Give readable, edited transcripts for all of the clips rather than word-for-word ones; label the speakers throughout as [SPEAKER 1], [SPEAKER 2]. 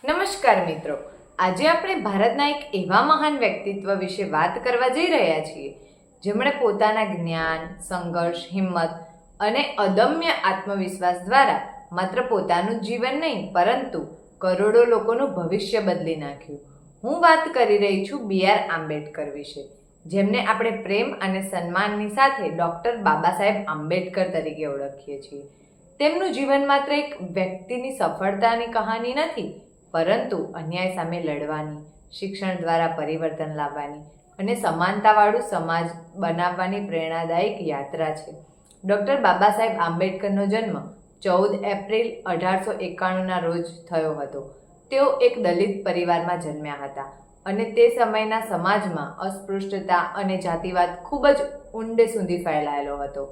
[SPEAKER 1] નમસ્કાર મિત્રો, આજે આપણે ભારતના એક એવા મહાન વ્યક્તિત્વ વિશે વાત કરવા જઈ રહ્યા છીએ જેમણે પોતાના જ્ઞાન, સંઘર્ષ, હિંમત અને અદમ્ય આત્મવિશ્વાસ દ્વારા માત્ર પોતાનું જીવન નહીં પરંતુ કરોડો લોકોનું ભવિષ્ય બદલી નાખ્યું. હું વાત કરી રહી છું B.R. આંબેડકર વિશે, જેમને આપણે પ્રેમ અને સન્માનની સાથે ડૉક્ટર બાબા સાહેબ આંબેડકર તરીકે ઓળખીએ છીએ. તેમનું જીવન માત્ર એક વ્યક્તિની સફળતાની કહાની નથી, પરંતુ અન્યાય સામે લડવાની, શિક્ષણ દ્વારા પરિવર્તન લાવવાની અને સમાનતાવાળું સમાજ બનાવવાની પ્રેરણાદાયક યાત્રા છે. ડૉક્ટર બાબા સાહેબ આંબેડકરનો જન્મ 14 એપ્રિલ 1891ના રોજ થયો હતો. તેઓ એક દલિત પરિવારમાં જન્મ્યા હતા અને તે સમયના સમાજમાં અસ્પૃશ્યતા અને જાતિવાદ ખૂબ જ ઊંડે સુધી ફેલાયેલો હતો.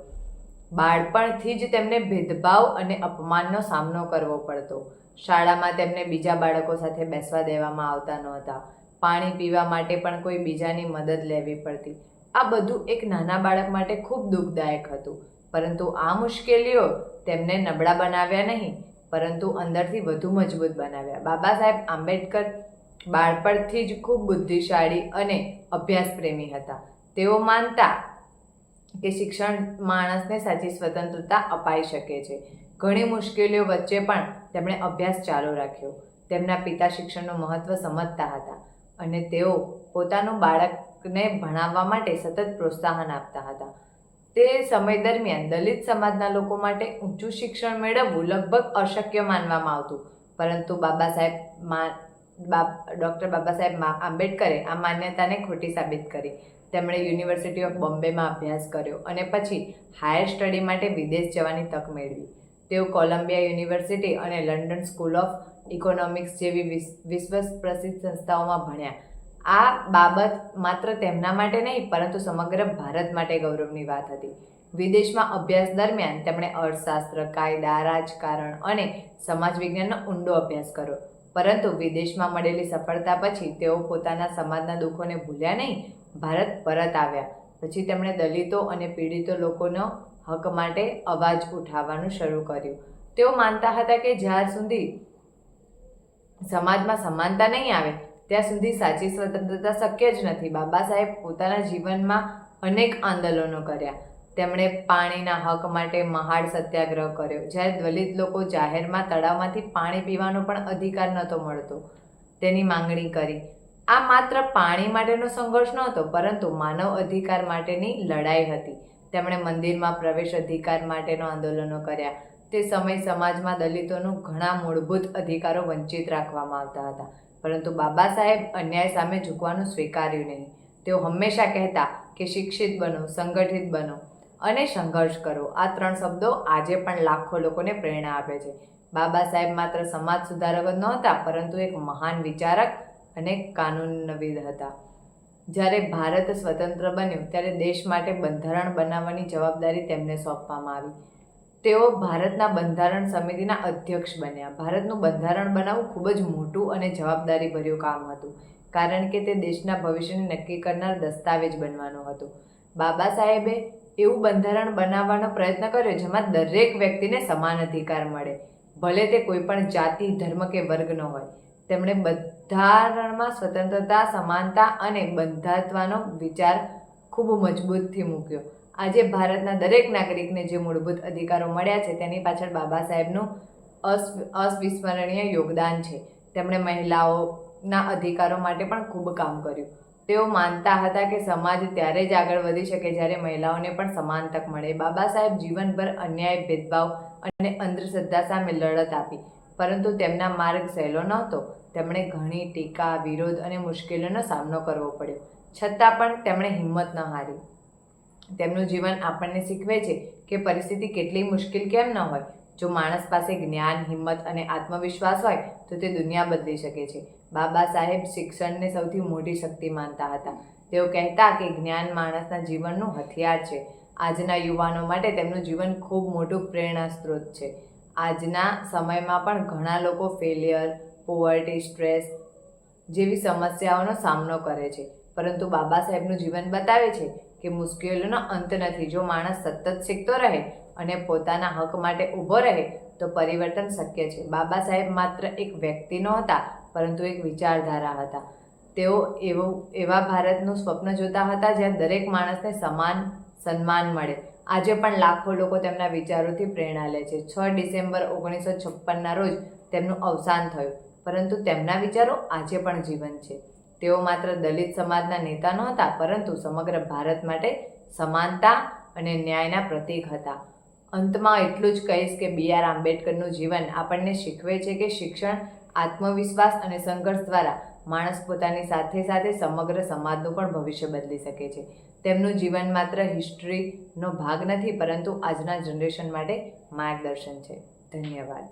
[SPEAKER 1] બાળપણથી જ તેમને ભેદભાવ અને અપમાનનો સામનો કરવો પડતો. શાળામાં તેમને બીજા બાળકો સાથે બેસવા દેવામાં આવતા નહોતા. પાણી પીવા માટે પણ કોઈ બીજાની મદદ લેવી પડતી. આ બધું એક નાના બાળક માટે ખૂબ દુઃખદાયક હતું. પરંતુ આ મુશ્કેલીઓ તેમને નબળા બનાવ્યા નહીં, પરંતુ અંદરથી વધુ મજબૂત બનાવ્યા. બાબા સાહેબ આંબેડકર બાળપણથી જ ખૂબ બુદ્ધિશાળી અને અભ્યાસપ્રેમી હતા. તેઓ માનતા કે શિક્ષણ માણસને સાચી સ્વતંત્રતા અપાઈ શકે છે. ઘણી મુશ્કેલીઓ વચ્ચે પણ તેમણે અભ્યાસ ચાલુ રાખ્યો. તેમના પિતા શિક્ષણનું મહત્ત્વ સમજતા હતા અને તેઓ પોતાનું બાળકને ભણાવવા માટે સતત પ્રોત્સાહન આપતા હતા. તે સમય દરમિયાન દલિત સમાજના લોકો માટે ઊંચું શિક્ષણ મેળવવું લગભગ અશક્ય માનવામાં આવતું, પરંતુ ડૉક્ટર બાબા સાહેબ આંબેડકરે આ માન્યતાને ખોટી સાબિત કરી. તેમણે યુનિવર્સિટી ઓફ બોમ્બેમાં અભ્યાસ કર્યો અને પછી હાયર સ્ટડી માટે વિદેશ જવાની તક મેળવી. તેઓ કોલંબિયા યુનિવર્સિટી અને લંડન સ્કૂલ ઓફ ઇકોનોમિક્સ જેવી વિશ્વ પ્રસિદ્ધ સંસ્થાઓમાં ભણ્યા. આ બાબત માત્ર તેમના માટે નહીં પરંતુ સમગ્ર ભારત માટે ગૌરવની વાત હતી. વિદેશમાં અભ્યાસ દરમિયાન તેમણે અર્થશાસ્ત્ર, કાયદા, રાજકારણ અને સમાજ વિજ્ઞાનનો ઊંડો અભ્યાસ કર્યો. પરંતુ વિદેશમાં મળેલી સફળતા પછી તેઓ પોતાના સમાજના દુઃખોને ભૂલ્યા નહીં. ભારત પરત આવ્યા પછી તેમણે દલિતો અને પીડિતો લોકોનો હક માટે અવાજ ઉઠાવવાનું શરૂ કર્યું. તેઓ માનતા હતા કે જ્યાં સુધી સમાજમાં સમાનતા નહીં આવે ત્યાં સુધી સાચી સ્વતંત્રતા શક્ય જ નથી. બાબા સાહેબ પોતાના જીવનમાં અનેક આંદોલનો કર્યા. તેમણે પાણીના હક માટે મહાડ સત્યાગ્રહ કર્યો. જ્યારે દલિત લોકો જાહેરમાં તળાવમાંથી પાણી પીવાનો પણ અધિકાર નહોતો મળતો, તેની માંગણી કરી. આ માત્ર પાણી માટેનો સંઘર્ષ નહોતો, પરંતુ માનવ અધિકાર માટેની લડાઈ હતી. તેમણે મંદિરમાં પ્રવેશ અધિકાર માટેનો આંદોલનો કર્યા. તે સમય સમાજમાં દલિતોનું ઘણા મૂળભૂત અધિકારો વંચિત રાખવામાં આવતા હતા, પરંતુ બાબા સાહેબ અન્યાય સામે ઝૂકવાનું સ્વીકાર્યું નહીં. તેઓ હંમેશા કહેતા કે શિક્ષિત બનો, સંગઠિત બનો અને સંઘર્ષ કરો. આ 3 શબ્દો આજે પણ લાખો લોકોને પ્રેરણા આપે છે. બાબા સાહેબ માત્ર સમાજ સુધારક જ નહોતા, પરંતુ એક મહાન વિચારક અને કાનૂનવિદ હતા. જ્યારે ભારત સ્વતંત્ર બન્યું ત્યારે દેશ માટે બંધારણ બનાવવાની જવાબદારી તેમને સોંપવામાં આવી. તેઓ ભારતના બંધારણ સમિતિના અધ્યક્ષ બન્યા. ભારતનું બંધારણ બનાવવું ખૂબ જ મોટું અને જવાબદારીભર્યું કામ હતું, કારણ કે તે દેશના ભવિષ્યને નક્કી કરનાર દસ્તાવેજ બનવાનું હતું. બાબા સાહેબે એવું બંધારણ બનાવવાનો પ્રયત્ન કર્યો જેમાં દરેક વ્યક્તિને સમાન અધિકાર મળે, ભલે તે કોઈ પણ જાતિ, ધર્મ કે વર્ગનો હોય. તેમણે બંધારણમાં સ્વતંત્રતા, સમાનતા અને બંધાત્વનો વિચાર ખૂબ મજબૂતથી મૂક્યો. આજે ભારતના દરેક નાગરિકને જે મૂળભૂત અધિકારો મળ્યા છે તેની પાછળ બાબા સાહેબનું અવિસ્મરણીય યોગદાન છે. તેમણે મહિલાઓના અધિકારો માટે પણ ખૂબ કામ કર્યું. તેઓ માનતા હતા કે સમાજ ત્યારે જ આગળ વધી શકે જ્યારે મહિલાઓને પણ સમાન તક મળે. બાબા સાહેબ જીવનભર અન્યાય, ભેદભાવ અને અંધશ્રદ્ધા સામે લડત આપી, પરંતુ તેમના માર્ગ સહેલો નહોતો. તેમણે ઘણી ટીકા, વિરોધ અને મુશ્કેલીઓનો સામનો કરવો પડ્યો, છતાં પણ તેમણે હિંમત ન હારી. તેમનું જીવન આપણને શીખવે છે કે પરિસ્થિતિ કેટલી મુશ્કેલ કેમ ન હોય, જો માણસ પાસે જ્ઞાન, હિંમત અને આત્મવિશ્વાસ હોય તો તે દુનિયા બદલી શકે છે. બાબા સાહેબ શિક્ષણને સૌથી મોટી શક્તિ માનતા હતા. તેઓ કહેતા કે જ્ઞાન માણસના જીવનનું હથિયાર છે. આજના યુવાનો માટે તેમનું જીવન ખૂબ મોટું પ્રેરણા સ્ત્રોત છે. આજના સમયમાં પણ ઘણા લોકો ફેલિયર, પોવર્ટી, સ્ટ્રેસ જેવી સમસ્યાઓનો સામનો કરે છે, પરંતુ બાબા સાહેબનું જીવન બતાવે છે કે મુશ્કેલીઓનો અંત નથી. જો માણસ સતત શીખતો રહે અને પોતાના હક માટે ઊભો રહે તો પરિવર્તન શક્ય છે. બાબા સાહેબ માત્ર એક વ્યક્તિ નહોતા, પરંતુ એક વિચારધારા હતા. તેઓ એવા ભારતનું સ્વપ્ન જોતા હતા જ્યાં દરેક માણસને સમાન સન્માન મળે. આજે પણ લાખો લોકો તેમના વિચારોથી પ્રેરણા લે છે. 6 ડિસેમ્બર 1956ના રોજ તેમનું અવસાન થયું, પરંતુ તેમના વિચારો આજે પણ જીવંત છે. તેઓ માત્ર દલિત સમાજના નેતા નહોતા, પરંતુ સમગ્ર ભારત માટે સમાનતા અને ન્યાયના પ્રતીક હતા. અંતમાં એટલું જ કહીશ કે BR આંબેડકરનું જીવન આપણને શીખવે છે કે શિક્ષણ, આત્મવિશ્વાસ અને સંઘર્ષ દ્વારા માણસ પોતાની સાથે સાથે સમગ્ર સમાજનું પણ ભવિષ્ય બદલી શકે છે. તેમનું જીવન માત્ર હિસ્ટ્રીનો ભાગ નથી, પરંતુ આજના જનરેશન માટે માર્ગદર્શન છે. ધન્યવાદ.